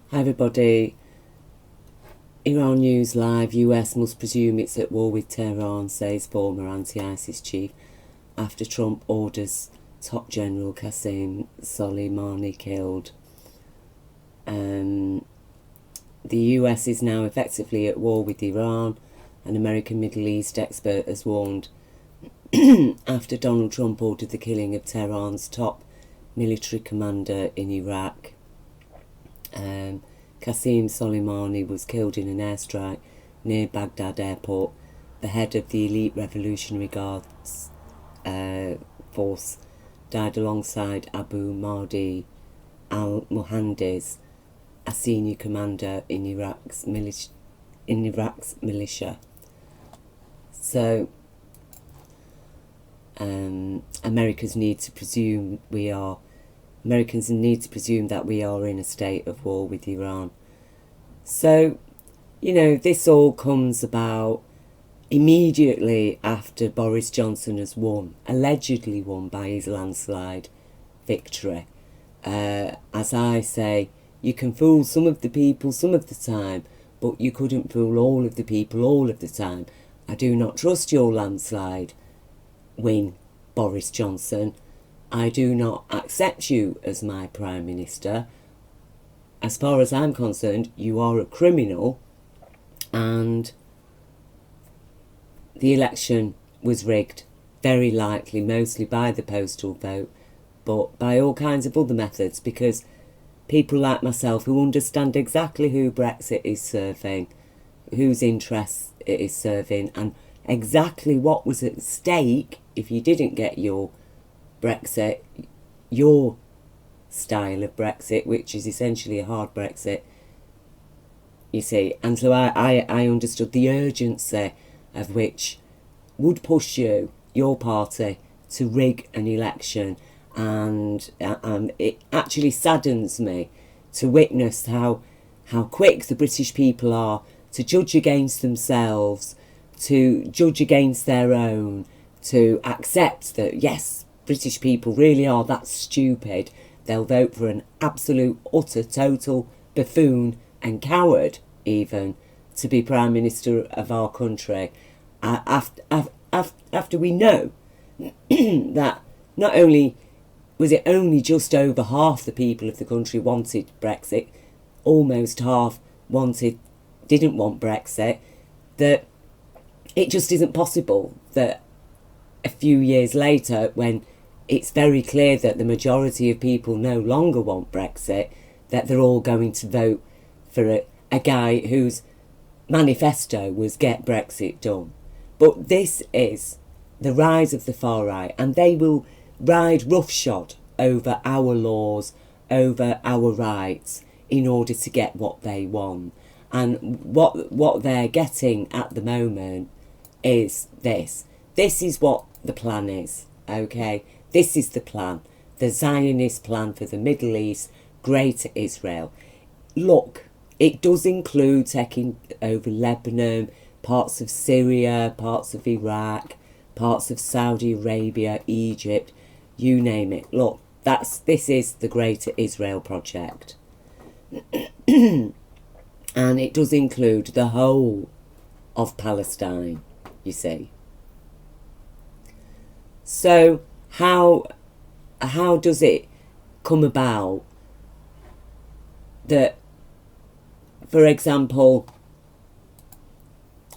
Hi everybody. Iran News Live. US must presume it's at war with Tehran, says former anti-ISIS chief, after Trump orders top general Qassem Soleimani killed. The US is now effectively at war with Iran. An American Middle East expert has warned after Donald Trump ordered the killing of Tehran's top military commander in Iraq. Qassem Soleimani was killed in an airstrike near Baghdad airport. The head of the elite Revolutionary Guards force died alongside Abu Mahdi al-Muhandis, a senior commander in Iraq's militia. So, Americans need to presume that we are in a state of war with Iran. So, this all comes about immediately after Boris Johnson has allegedly won by his landslide victory. As I say, you can fool some of the people some of the time, but you couldn't fool all of the people all of the time. I do not trust your landslide win, Boris Johnson. I do not accept you as my Prime Minister. As far as I'm concerned, you are a criminal, and the election was rigged, very likely, mostly by the postal vote, but by all kinds of other methods, because people like myself who understand exactly who Brexit is serving, whose interests it is serving, and exactly what was at stake if you didn't get your Brexit, your style of Brexit, which is essentially a hard Brexit, you see. And so I understood the urgency of which would push your party, to rig an election. And it actually saddens me to witness how quick the British people are to judge against themselves, to judge against their own, to accept that, yes, British people really are that stupid. They'll vote for an absolute, utter, total buffoon and coward, even, to be Prime Minister of our country. After we know that not only was it only just over half the people of the country wanted Brexit, almost half didn't want Brexit, that it just isn't possible that a few years later, when it's very clear that the majority of people no longer want Brexit, that they're all going to vote for a guy whose manifesto was get Brexit done. But this is the rise of the far right, and they will ride roughshod over our laws, over our rights, in order to get what they want. And what they're getting at the moment is this. This is what the plan is, okay? This is the plan. The Zionist plan for the Middle East, Greater Israel. Look, it does include taking over Lebanon, parts of Syria, parts of Iraq, parts of Saudi Arabia, Egypt, you name it. Look, this is the Greater Israel project. And it does include the whole of Palestine, you see. So how does it come about that, for example,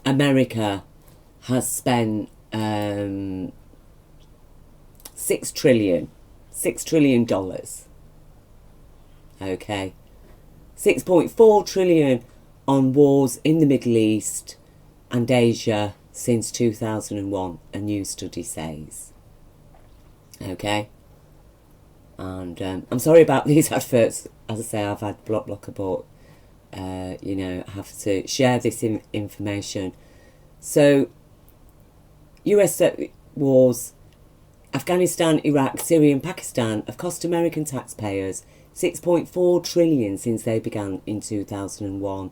America has spent $6 trillion, okay, 6.4 trillion on wars in the Middle East and Asia since 2001, a new study says. Okay, and I'm sorry about these adverts. As I say, I've had blocker, but I have to share this information. So, US wars, Afghanistan, Iraq, Syria and Pakistan have cost American taxpayers $6.4 trillion since they began in 2001.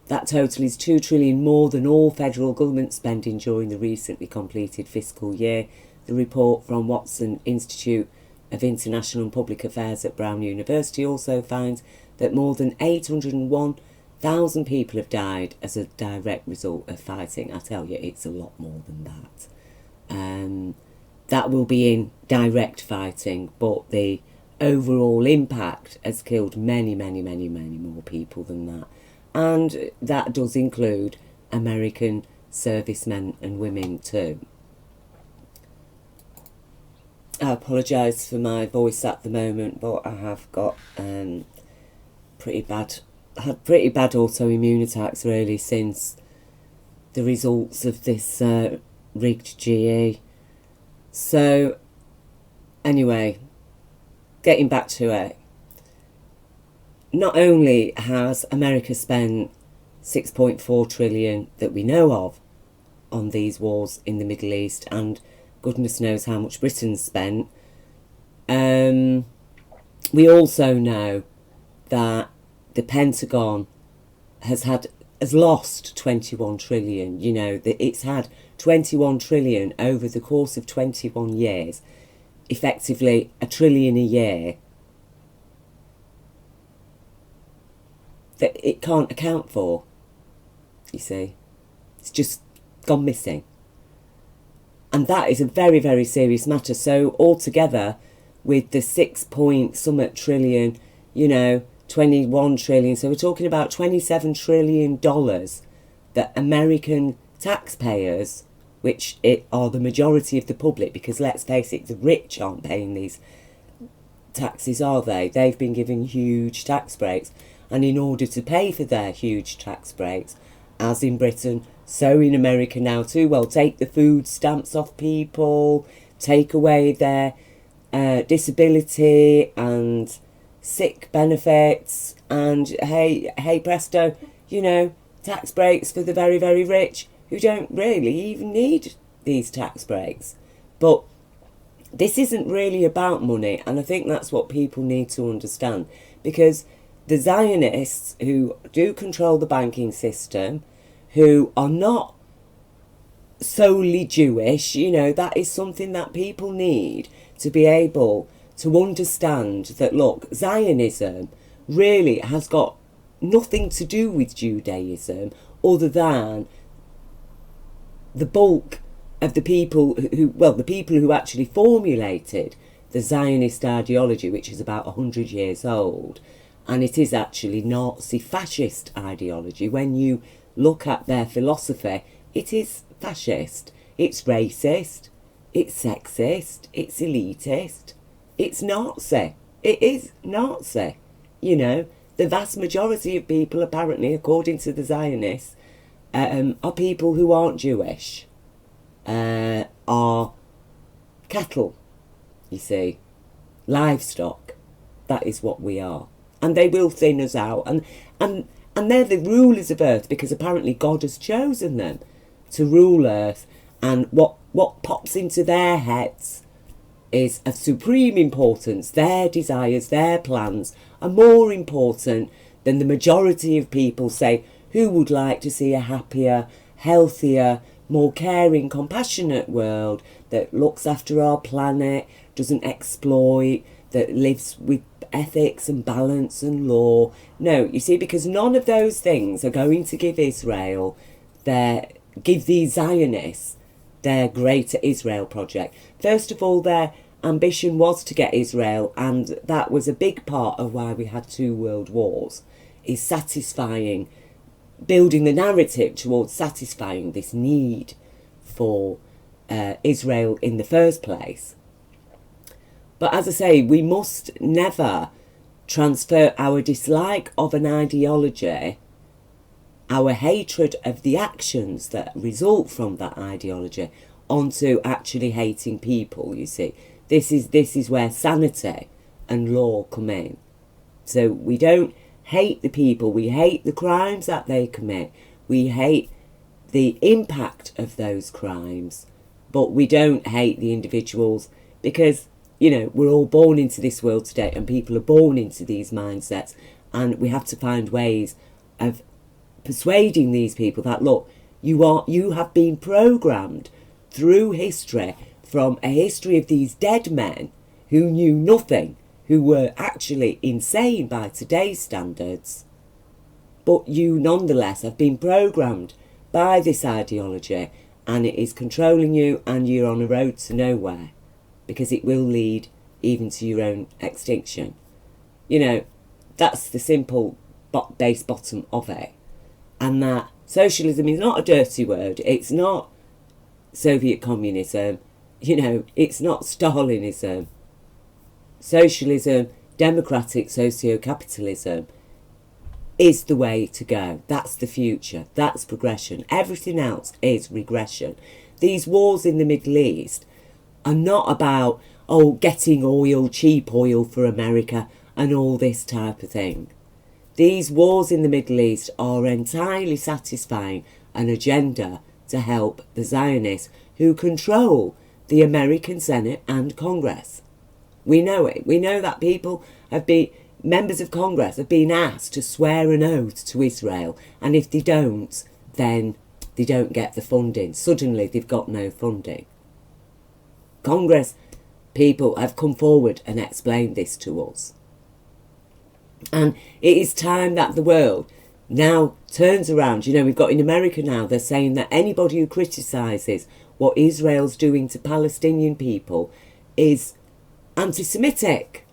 That total is $2 trillion more than all federal government spending during the recently completed fiscal year. The report from Watson Institute of International and Public Affairs at Brown University also finds that more than 801,000 people have died as a direct result of fighting. I tell you, it's a lot more than that. That will be in direct fighting, but the overall impact has killed many, many, many, many more people than that. And that does include American servicemen and women too. I apologise for my voice at the moment, but I have got pretty bad autoimmune attacks really since the results of this rigged GE. So anyway, getting back to it, not only has America spent 6.4 trillion that we know of on these wars in the Middle East, and goodness knows how much Britain's spent, we also know that the Pentagon has lost 21 trillion. You know, that it's had 21 trillion over the course of 21 years, effectively $1 trillion a year, that it can't account for, you see. It's just gone missing. And that is a very, very serious matter. So altogether, with the 6 trillion, you know, 21 trillion, so we're talking about $27 trillion that American taxpayers, which are the majority of the public, because let's face it, the rich aren't paying these taxes, are they? They've been given huge tax breaks, and in order to pay for their huge tax breaks, as in Britain, so in America now too, well, take the food stamps off people, take away their disability and sick benefits, and hey presto, you know, tax breaks for the very, very rich who don't really even need these tax breaks. But this isn't really about money, and I think that's what people need to understand, because the Zionists, who do control the banking system, who are not solely Jewish, you know, that is something that people need to be able to understand, that look, Zionism really has got nothing to do with Judaism other than the bulk of the people who actually formulated the Zionist ideology, which is about 100 years old, and it is actually Nazi fascist ideology. When you look at their philosophy, it is fascist, it's racist, it's sexist, it's elitist, it's Nazi. It is Nazi. You know, the vast majority of people, apparently, according to the Zionists, are people who aren't Jewish, are cattle, you see, livestock. That is what we are. And they will thin us out. And they're the rulers of Earth, because apparently God has chosen them to rule Earth. And what pops into their heads is of supreme importance. Their desires, their plans are more important than the majority of people, say, who would like to see a happier, healthier, more caring, compassionate world that looks after our planet, doesn't exploit, that lives with ethics and balance and law. No, you see, because none of those things are going to give give these Zionists their Greater Israel project. First of all, their ambition was to get Israel, and that was a big part of why we had 2 world wars, is building the narrative towards satisfying this need for Israel in the first place. But as I say, we must never transfer our dislike of an ideology, our hatred of the actions that result from that ideology, onto actually hating people, you see. This is where sanity and law come in. So we don't hate the people, we hate the crimes that they commit, we hate the impact of those crimes, but we don't hate the individuals, because, you know, we're all born into this world today, and people are born into these mindsets, and we have to find ways of persuading these people that, look, you have been programmed through history, from a history of these dead men who knew nothing, who were actually insane by today's standards, but you nonetheless have been programmed by this ideology, and it is controlling you, and you're on a road to nowhere, because it will lead even to your own extinction. You know, that's the simple base bottom of it. And that socialism is not a dirty word. It's not Soviet communism. You know, it's not Stalinism. Socialism, democratic socio-capitalism is the way to go. That's the future. That's progression. Everything else is regression. These wars in the Middle East are not about, getting oil, cheap oil for America and all this type of thing. These wars in the Middle East are entirely satisfying an agenda to help the Zionists, who control the American Senate and Congress. We know it. We know that members of Congress have been asked to swear an oath to Israel, and if they don't, then they don't get the funding. Suddenly they've got no funding. Congress people have come forward and explained this to us. And it is time that the world now turns around. You know, we've got in America now, they're saying that anybody who criticises what Israel's doing to Palestinian people is anti-Semitic.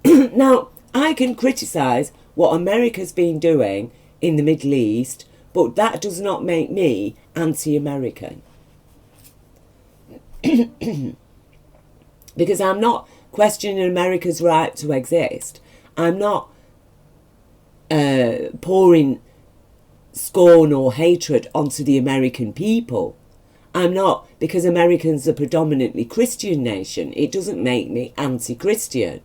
Now, I can criticise what America's been doing in the Middle East, but that does not make me anti-American. Because I'm not questioning America's right to exist. I'm not pouring scorn or hatred onto the American people. I'm not, because Americans are a predominantly Christian nation, it doesn't make me anti-Christian.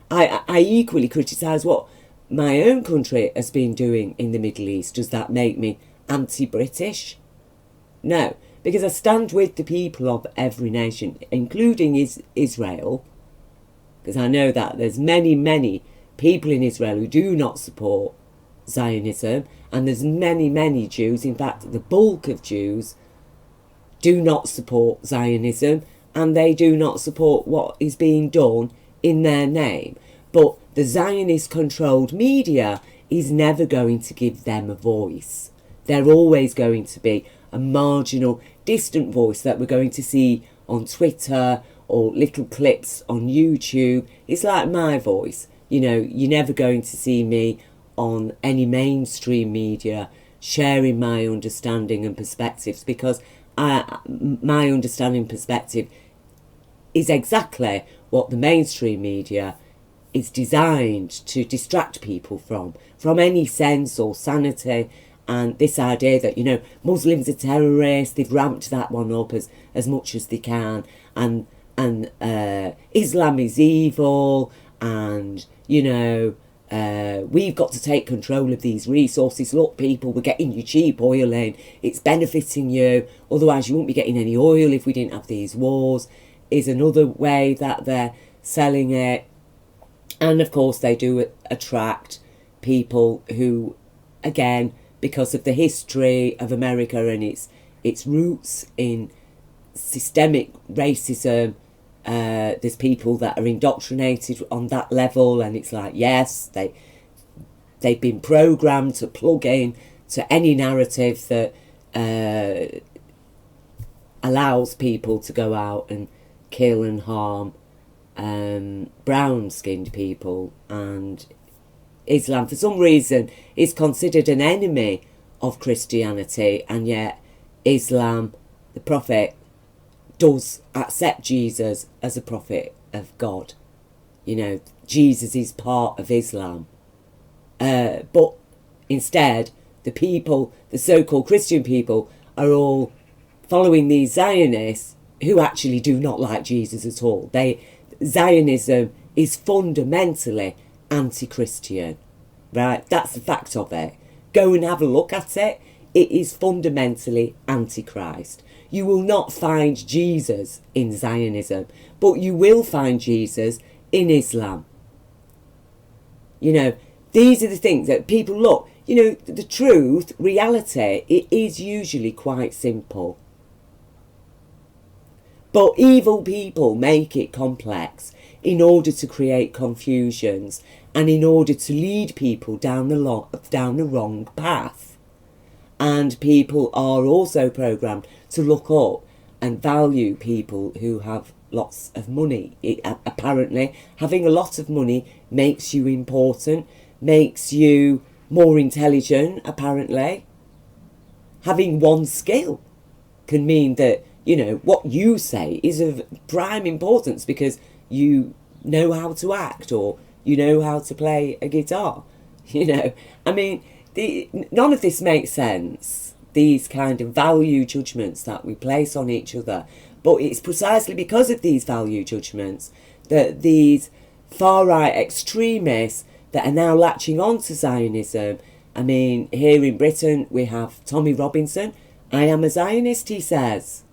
I equally criticise what my own country has been doing in the Middle East. Does that make me anti-British? No, because I stand with the people of every nation, including Israel, because I know that there's many, many people in Israel who do not support Zionism, and there's many, many Jews, in fact the bulk of Jews do not support Zionism, and they do not support what is being done in their name. But the Zionist controlled media is never going to give them a voice. They're always going to be a marginal, distant voice that we're going to see on Twitter or little clips on YouTube. It's like my voice. You know, you're never going to see me on any mainstream media sharing my understanding and perspectives, because my understanding perspective is exactly what the mainstream media is designed to distract people from any sense or sanity. And this idea that, you know, Muslims are terrorists, they've ramped that one up as much as they can, and Islam is evil, and, you know, we've got to take control of these resources. Look, people, we're getting you cheap oil in, it's benefiting you, otherwise you won't be getting any oil if we didn't have these wars, is another way that they're selling it. And of course they do attract people who, again, because of the history of America and its roots in systemic racism, there's people that are indoctrinated on that level, and it's like, yes, they've been programmed to plug in to any narrative that allows people to go out and kill and harm brown-skinned people. And Islam, for some reason, is considered an enemy of Christianity, and yet Islam, the Prophet, does accept Jesus as a prophet of God. You know, Jesus is part of Islam. But instead, the people, the so-called Christian people, are all following these Zionists who actually do not like Jesus at all. Zionism is fundamentally anti-Christian, right? That's the fact of it. Go and have a look at it. It is fundamentally anti-Christ. You will not find Jesus in Zionism, but you will find Jesus in Islam. You know, these are the things that people look. You know, the truth, reality, it is usually quite simple. But evil people make it complex in order to create confusions and in order to lead people down the wrong path. And people are also programmed to look up and value people who have lots of money. Apparently, having a lot of money makes you important, makes you more intelligent, apparently. Having one skill can mean that, you know, what you say is of prime importance because you know how to act or you know how to play a guitar. You know, I mean, none of this makes sense, these kind of value judgments that we place on each other. But it's precisely because of these value judgments that these far-right extremists that are now latching on to Zionism. I mean, here in Britain we have Tommy Robinson. I am a Zionist, he says.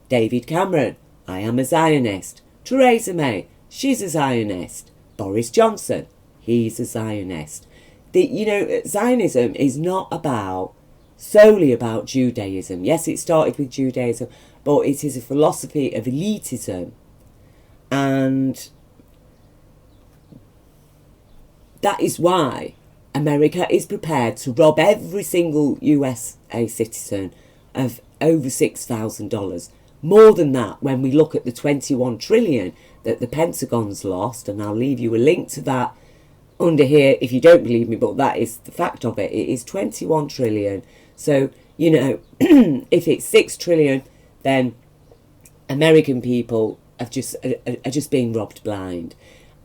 David Cameron, I am a Zionist. Theresa May, she's a Zionist. Boris Johnson, he's a Zionist. You know, Zionism is not solely about Judaism. Yes, it started with Judaism, but it is a philosophy of elitism. And that is why America is prepared to rob every single USA citizen of over $6,000. More than that when we look at the $21 trillion that the Pentagon's lost, and I'll leave you a link to that under here if you don't believe me, but that is the fact of it. It is 21 trillion. So, you know, if it's 6 trillion, then American people are just being robbed blind.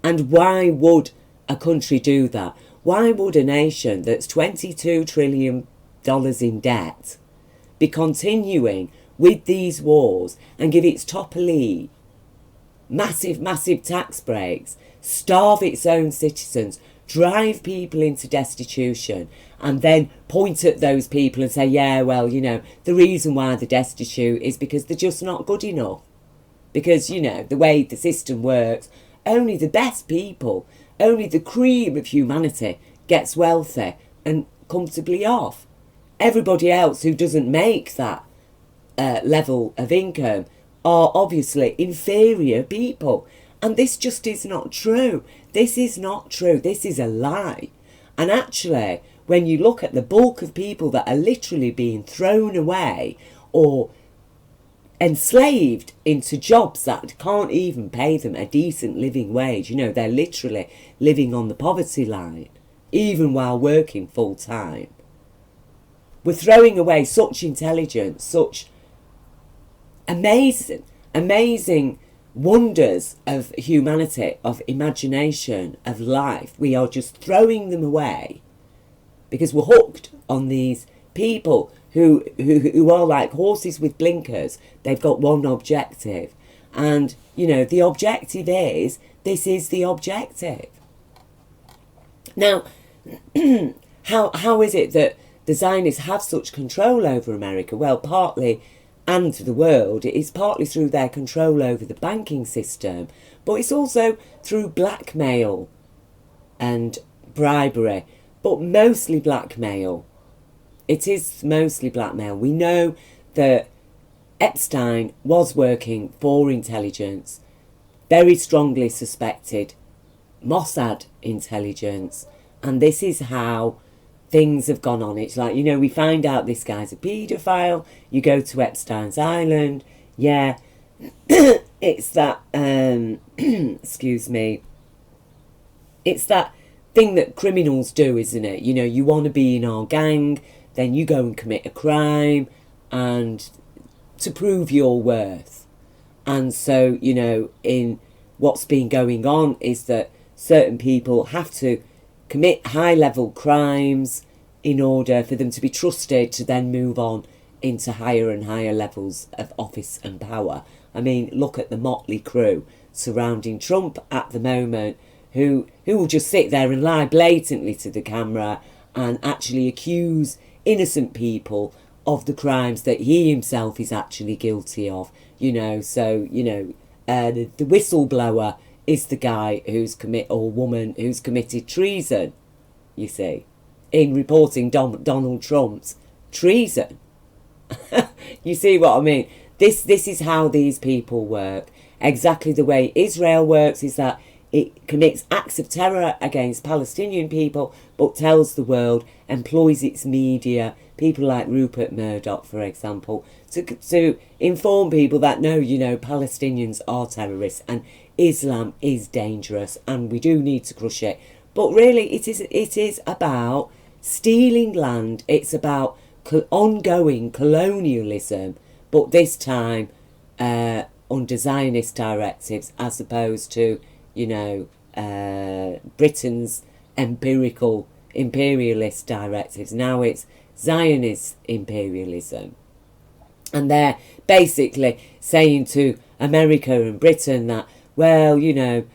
And why would a country do that? Why would a nation that's $22 trillion in debt be continuing with these wars and give its top elite massive tax breaks, starve its own citizens, drive people into destitution, and then point at those people and say, yeah, well, you know, the reason why they're destitute is because they're just not good enough. Because, you know, the way the system works, only the best people, only the cream of humanity gets wealthy and comfortably off. Everybody else who doesn't make that level of income are obviously inferior people. And this just is not true. This is not true. This is a lie. And actually, when you look at the bulk of people that are literally being thrown away or enslaved into jobs that can't even pay them a decent living wage, you know, they're literally living on the poverty line, even while working full time. We're throwing away such intelligence, such amazing wonders of humanity, of imagination, of life. We are just throwing them away because we're hooked on these people who are like horses with blinkers. They've got one objective. And, you know, the objective is, this is the objective. Now, how is it that the Zionists have such control over America? Well, partly, and the world, it is partly through their control over the banking system, but it's also through blackmail and bribery, but mostly blackmail. It is mostly blackmail. We know that Epstein was working for intelligence, very strongly suspected Mossad intelligence, and this is how things have gone on. It's like, you know, we find out this guy's a paedophile, you go to Epstein's Island, yeah, it's that, excuse me, it's that thing that criminals do, isn't it? You know, you want to be in our gang, then you go and commit a crime, and to prove your worth. And so, you know, in what's been going on is that certain people have to commit high-level crimes in order for them to be trusted to then move on into higher and higher levels of office and power. I mean, look at the motley crew surrounding Trump at the moment, who will just sit there and lie blatantly to the camera and actually accuse innocent people of the crimes that he himself is actually guilty of. You know, so, you know, the whistleblower is the guy or woman who's committed treason, you see, in reporting Donald Trump's treason. You see what I mean? this is how these people work. Exactly the way Israel works is that it commits acts of terror against Palestinian people, but tells the world, employs its media, people like Rupert Murdoch, for example, to inform people that, no, you know, Palestinians are terrorists and Islam is dangerous and we do need to crush it. But really, it is about stealing land. It's about ongoing colonialism, but this time under Zionist directives, as opposed to, you know, Britain's imperialist directives. Now it's Zionist imperialism. And they're basically saying to America and Britain that, well, you know,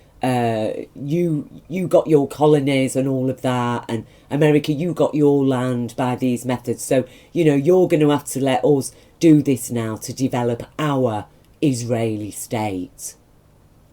you got your colonies and all of that, and America, you got your land by these methods, so, you know, you're going to have to let us do this now to develop our Israeli state.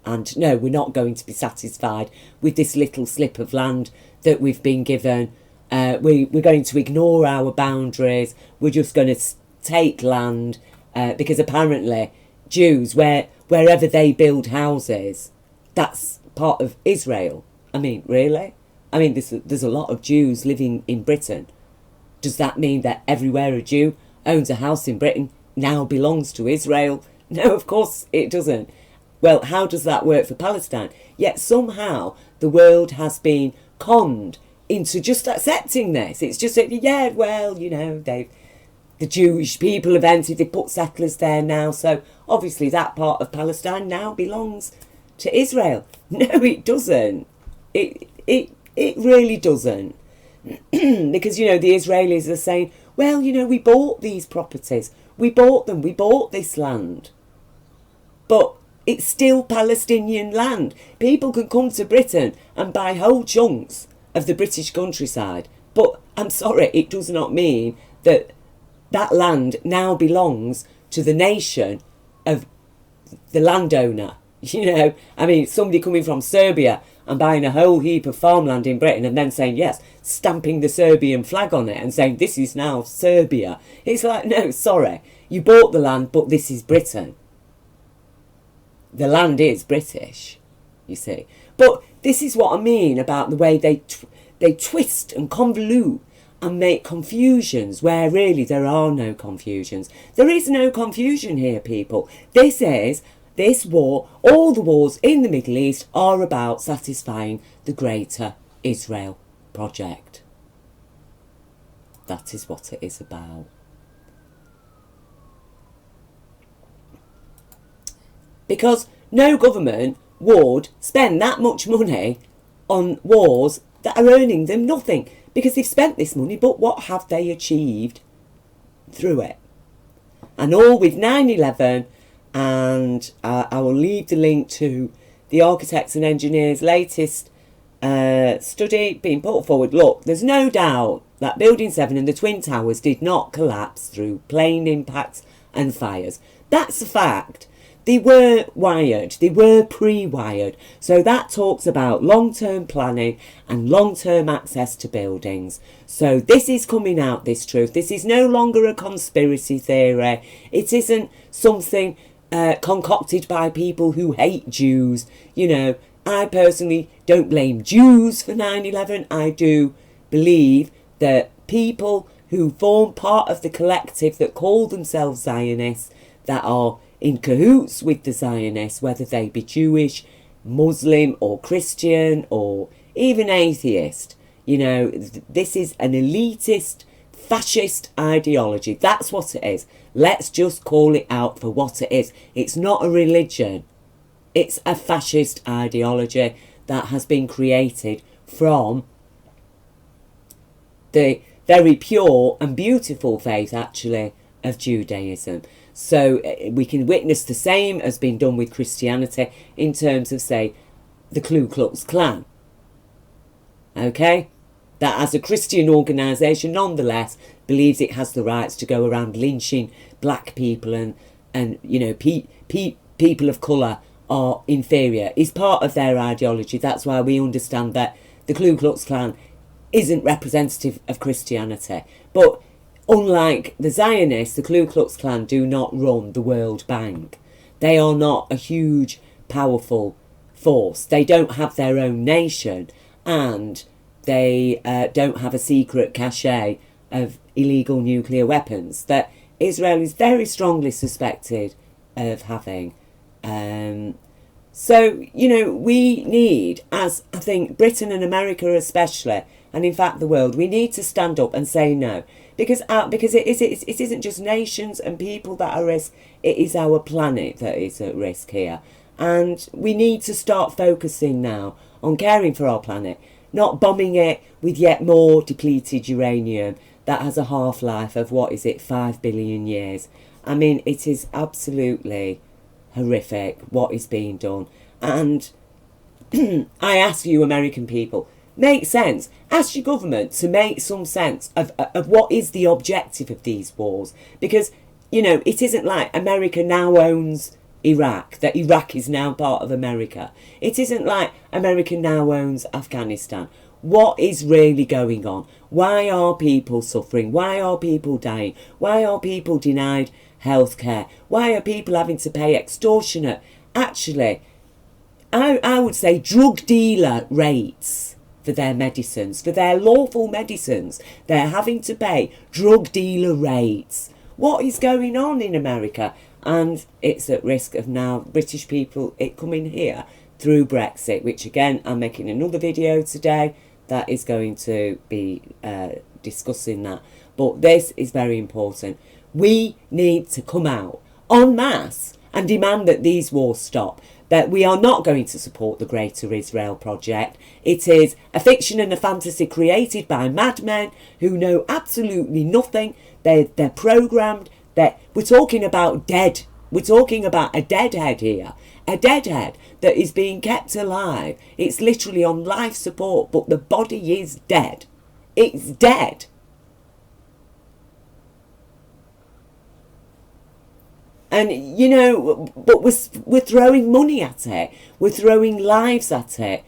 And no, we're not going to be satisfied with this little slip of land that we've been given. We're going to ignore our boundaries. We're just going to take land because apparently Jews, wherever they build houses, that's part of Israel. I mean, really? I mean, there's a lot of Jews living in Britain. Does that mean that everywhere a Jew owns a house in Britain now belongs to Israel? No, of course it doesn't. Well, how does that work for Palestine? Yet somehow the world has been conned into just accepting this. It's just, yeah, well, you know, the Jewish people have entered, they put settlers there now, so obviously that part of Palestine now belongs to Israel. No, it doesn't. It really doesn't. Because, you know, the Israelis are saying, well, you know, we bought these properties. We bought them. We bought this land. But it's still Palestinian land. People can come to Britain and buy whole chunks of the British countryside. But I'm sorry, it does not mean that that land now belongs to the nation of the landowner. You know, I mean, somebody coming from Serbia and buying a whole heap of farmland in Britain and then saying, yes, stamping the Serbian flag on it and saying, this is now Serbia. It's like, no, sorry, you bought the land, but this is Britain. The land is British, you see. But this is what I mean about the way they twist and convolute and make confusions where really there are no confusions. There is no confusion here, people. This war, all the wars in the Middle East are about satisfying the greater Israel project. That is what it is about. Because no government would spend that much money on wars that are earning them nothing. Because they've spent this money, but what have they achieved through it? And all with 9/11, and I will leave the link to the architects and engineers' latest study being put forward. Look, there's no doubt that Building 7 and the Twin Towers did not collapse through plane impacts and fires. That's a fact. They were wired, they were pre-wired. So that talks about long-term planning and long-term access to buildings. So this is coming out, this truth. This is no longer a conspiracy theory. It isn't something concocted by people who hate Jews. You know, I personally don't blame Jews for 9/11. I do believe that people who form part of the collective that call themselves Zionists, that are in cahoots with the Zionists, whether they be Jewish, Muslim or Christian or even atheist, you know, this is an elitist, fascist ideology. That's what it is. Let's just call it out for what it is. It's not a religion. It's a fascist ideology that has been created from the very pure and beautiful faith, actually, of Judaism. So we can witness the same as been done with Christianity in terms of, say, the Ku Klux Klan. Okay? That as a Christian organisation, nonetheless, believes it has the rights to go around lynching black people and you know, people of colour are inferior. Is part of their ideology. That's why we understand that the Ku Klux Klan isn't representative of Christianity. But unlike the Zionists, the Ku Klux Klan do not run the World Bank. They are not a huge, powerful force. They don't have their own nation, and they don't have a secret cache of illegal nuclear weapons that Israel is very strongly suspected of having. So, you know, we need, as I think Britain and America especially, and in fact the world, we need to stand up and say no. Because it isn't just nations and people that are at risk, it is our planet that is at risk here. And we need to start focusing now on caring for our planet, not bombing it with yet more depleted uranium that has a half-life of, 5 billion years. I mean, it is absolutely horrific what is being done. And I ask you, American people, make sense. Ask your government to make some sense of what is the objective of these wars. Because, you know, it isn't like America now owns Iraq, that Iraq is now part of America. It isn't like America now owns Afghanistan. What is really going on? Why are people suffering? Why are people dying? Why are people denied health care? Why are people having to pay extortionate, actually, I would say drug dealer rates for their medicines, for their lawful medicines? They're having to pay drug dealer rates. What is going on in America? And it's at risk of now British people coming here through Brexit, which again, I'm making another video today that is going to be discussing that. But this is very important. We need to come out en masse and demand that these wars stop. That we are not going to support the Greater Israel Project. It is a fiction and a fantasy created by madmen who know absolutely nothing. They're programmed. We're talking about dead. We're talking about a deadhead here. A deadhead that is being kept alive. It's literally on life support, but the body is dead. It's dead. And, you know, but we're throwing money at it. We're throwing lives at it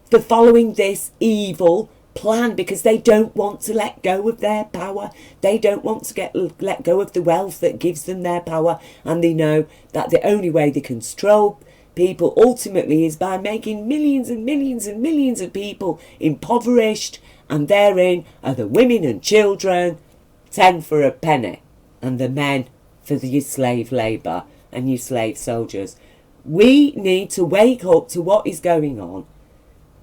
for following this evil plan, because they don't want to let go of their power. They don't want to let go of the wealth that gives them their power. And they know that the only way they control people ultimately is by making millions and millions and millions of people impoverished. And therein are the women and children, 10 for a penny, and the men for your slave labour and your slave soldiers. We need to wake up to what is going on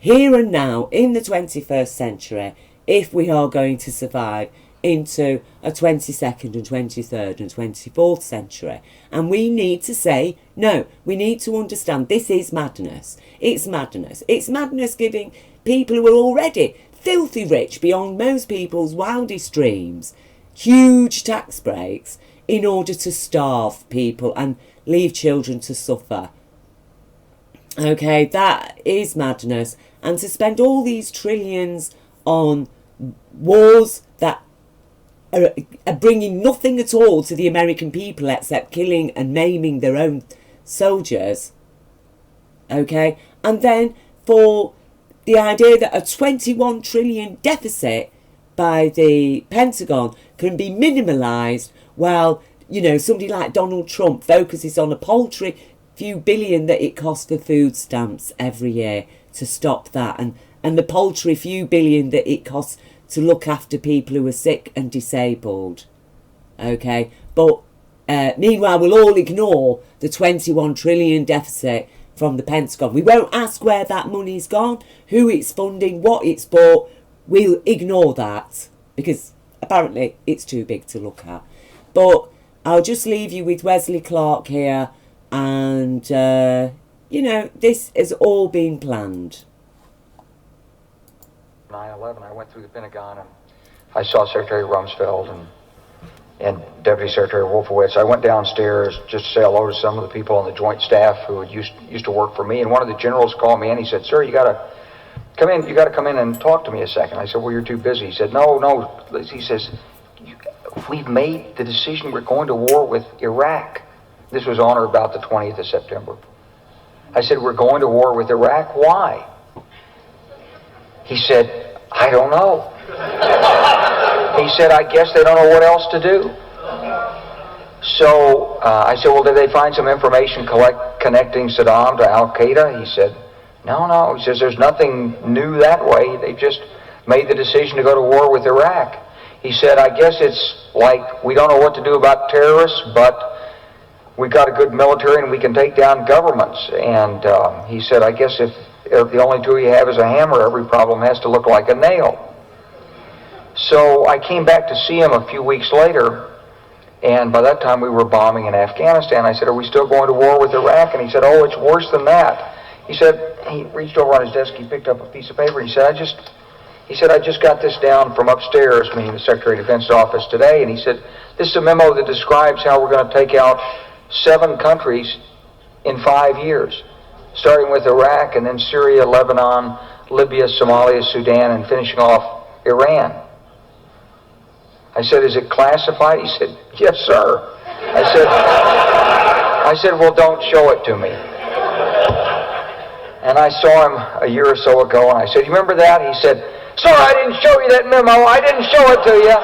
here and now in the 21st century if we are going to survive into a 22nd and 23rd and 24th century. And we need to say no. We need to understand this is madness. It's madness. It's madness giving people who are already filthy rich beyond most people's wildest dreams huge tax breaks in order to starve people and leave children to suffer. Okay, that is madness. And to spend all these trillions on wars that are bringing nothing at all to the American people except killing and maiming their own soldiers. Okay, and then for the idea that a 21 trillion deficit by the Pentagon can be minimalised while, you know, somebody like Donald Trump focuses on a paltry few billion that it costs for food stamps every year to stop that, and the paltry few billion that it costs to look after people who are sick and disabled. Okay, but meanwhile we'll all ignore the 21 trillion deficit from the Pentagon. We won't ask where that money's gone, who it's funding, what it's bought. We'll ignore that because apparently it's too big to look at. But I'll just leave you with Wesley Clark here, and you know, this has all been planned. 9/11, I went through the Pentagon and I saw Secretary Rumsfeld and Deputy Secretary Wolfowitz. I went downstairs just to say hello to some of the people on the Joint Staff who had used to work for me, and one of the generals called me and he said, "Sir, you gotta come in. You gotta come in and talk to me a second." I said, "Well, you're too busy." He said, "No." He says, "We've made the decision. We're going to war with Iraq." This was on or about the 20th of September. I said, "We're going to war with Iraq. Why?" He said, "I don't know." He said, I guess they don't know what else to do. So I said, well, did they find some information connecting Saddam to Al-Qaeda? He said, no. He says, there's nothing new that way. They just made the decision to go to war with Iraq. He said, I guess it's like we don't know what to do about terrorists, but we've got a good military and we can take down governments. And he said, I guess if the only tool you have is a hammer, every problem has to look like a nail. So I came back to see him a few weeks later, and by that time we were bombing in Afghanistan. I said, are we still going to war with Iraq? And he said, oh, it's worse than that. He said, he reached over on his desk, he picked up a piece of paper, he said, I just got this down from upstairs, meaning the Secretary of Defense's office today, and he said, this is a memo that describes how we're going to take out 7 countries in 5 years, starting with Iraq and then Syria, Lebanon, Libya, Somalia, Sudan, and finishing off Iran. I said, is it classified? He said, yes, sir. I said, well, don't show it to me. And I saw him a year or so ago, and I said, you remember that? He said, sir, I didn't show you that memo. I didn't show it to you.